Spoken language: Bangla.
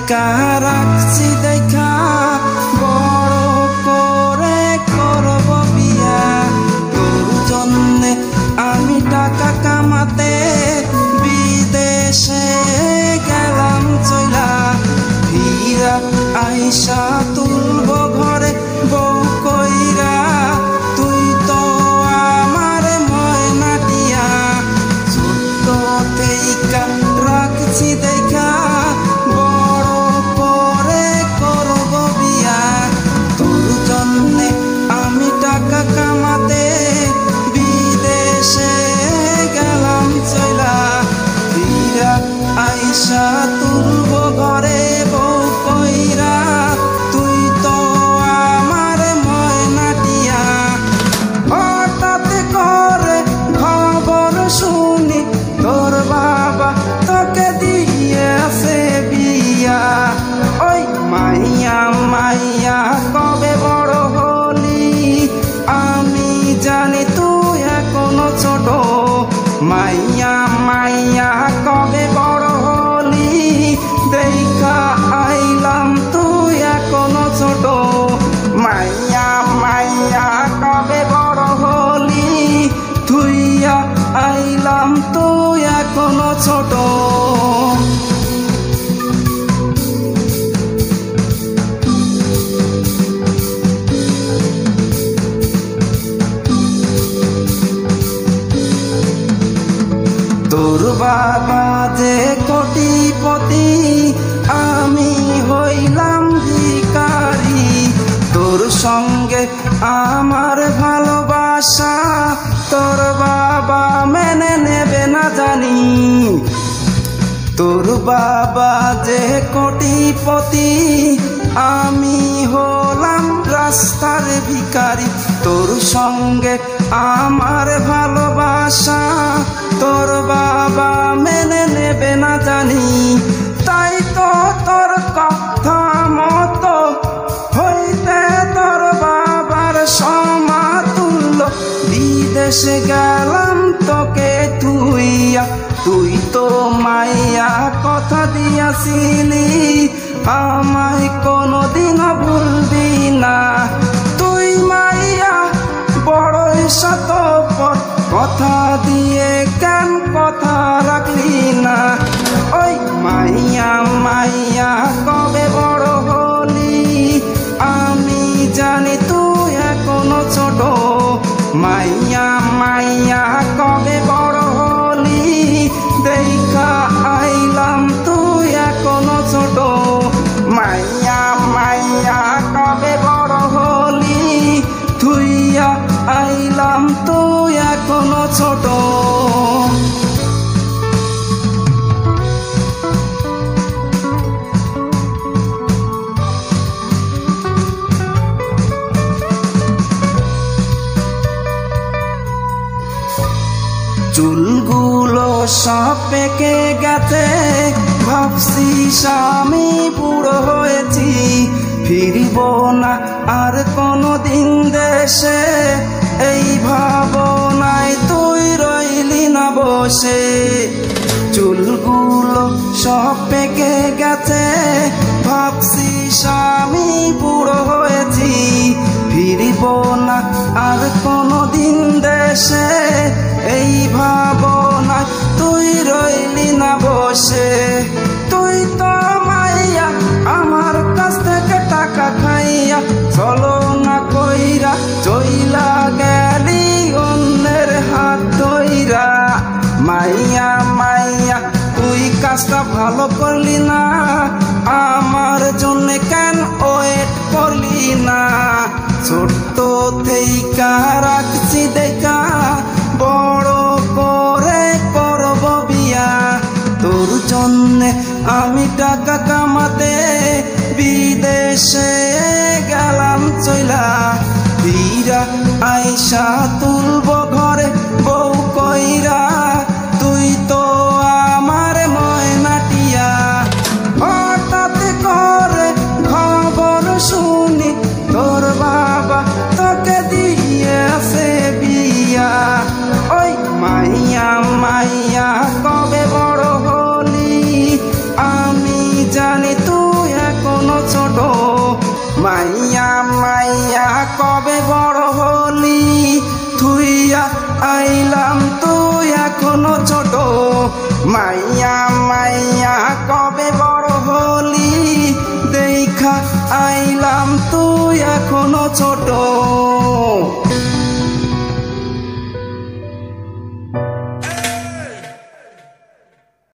থাইকা রাখছি দেখা বড় করে করব বিয়া। তোর জন্যে আমি টাকা কামাতে বিদেশে গেলাম চইলা। হীরা আইসা তুলব ঘরে বউ কইরা, তুই তো আমার ময়নাটিয়া। ছোট্ট থেইকা রাখছি দেখা বড় করে করব বিয়া। তোর জন্যে আমি টাকা কামাতে বিদেশে গেলাম চইলা। হীরা আইসা তুলব ঘরে বউ কইরা, তুই তো আমার ময়নাটিয়া। হঠাৎ করে খবর শুনি তোর বাবা তোকে দিয়েছে বিয়া। ওই মাইয়া মাইয়া কবে বড় হলি, আমি জানি তুই এখনো ছোট। মাইয়া মাইয়া কবে বড় হলি, দেখা আইলাম তুই এখনো ছোট। মাইয়া মাইয়া কবে বড় হলি, তুইয়া আইলাম তুই এখনো ছোট। তোর বাবা যে কোটিপতি, আমি হইলাম ভিখারি। তোর সঙ্গে আমার ভালোবাসা তোর বাবা মেনে নেবে না জানি। তোর বাবা যে কোটিপতি, আমি হলাম রাস্তার ভিখারি। তোর সঙ্গে আমার ভালোবাসা তোর বাবা মেনে নেবে না জানি। তাই তো তোর কথা মতো হইতে তোর বাবার সমাতুল্য বিদেশে গেলাম তোকে তুইয়া। তুই তো মাইয়া কথা দিয়াছিলি, আমায় কোনোদিনও ভুলবি না। তুই মাইয়া বড়ই স্বার্থপর, কথা দিয়ে কেন কথা রাখলি না। ওই মাইয়া মাইয়া কবে বড় হলি, আমি জানি তুই এখনো ছোট। মাইয়া মাইয়া কবে বড় হলি, দেখা আইলাম তুই এখনো ছোট। মাইয়া মাইয়া কবে বড় হলি, তুইয়া আইলাম তুই এখনো ছোট। চুলগুলো সব পেকে গেছে, ভাবছি স্বামী বুড়ো হয়েছি। ফিরিব না আর কোনোদিন দেশে, এই ভাবনায় তুই রইলি না বসে। চুলগুলো সব পেকে গেছে, ভাবছি স্বামী বুড়ো হয়েছি। ফিরিব না আর কোনোদিন দেশে, এই ভাবনায় তুই রইলি না বসে। তুই তো মাইয়া আমার কাছ থেকে টাকা খাইয়া, চলো না কইরা চইলা গেলি অন্যের হাত ধইরা। মাইয়া মাইয়া তুই কাজটা ভালো করলি না, আমার জন্য কেন ওয়েট করলি না। ছোট্ট থেইকা রাখছি দেখা বড় করে করব বিয়া। তোর জন্যে আমি টাকা কামাতে বিদেশে গেলাম চইলা। হীরা আইসা তুলব ঘরে বউ কইরা, তুই তো আমার ময়নাটিয়া। হঠাৎ করে খবর শুনি তোর বাবা তোকে দিয়েছে বিয়া। ওই মাইয়া মাইয়া কবে বড় হলি, আমি জানি তুই ছোট মাইয়া মাইয়া কবে বড় হলি দেখা আইলাম তুই এখনো ছোট।